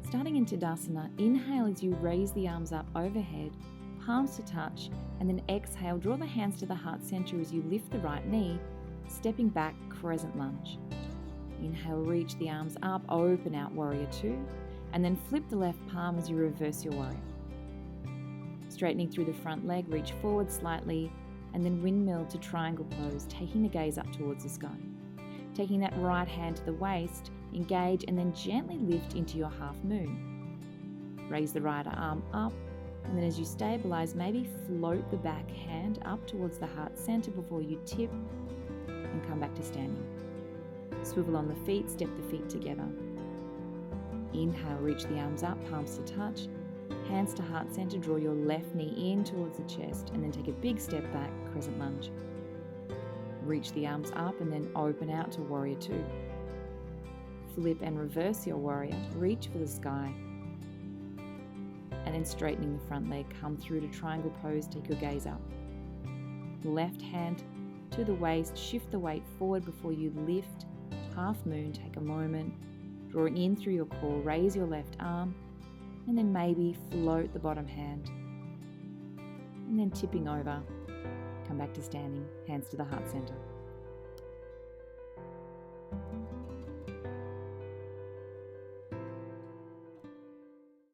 Starting in Tadasana, inhale as you raise the arms up overhead, palms to touch, and then exhale, draw the hands to the heart center as you lift the right knee, stepping back, crescent lunge. Inhale, reach the arms up, open out, warrior two, and then flip the left palm as you reverse your warrior. Straightening through the front leg, reach forward slightly, and then windmill to triangle pose, taking the gaze up towards the sky. Taking that right hand to the waist, engage, and then gently lift into your half moon. Raise the right arm up, and then as you stabilize, maybe float the back hand up towards the heart center before you tip and come back to standing. Swivel on the feet, step the feet together. Inhale, reach the arms up, palms to touch, hands to heart center, draw your left knee in towards the chest, and then take a big step back, crescent lunge. Reach the arms up and then open out to warrior two. Flip and reverse your warrior, reach for the sky, and then straightening the front leg, come through to triangle pose, take your gaze up. Left hand to the waist, shift the weight forward before you lift, half moon, take a moment, drawing in through your core, raise your left arm, and then maybe float the bottom hand, and then tipping over, come back to standing, hands to the heart center.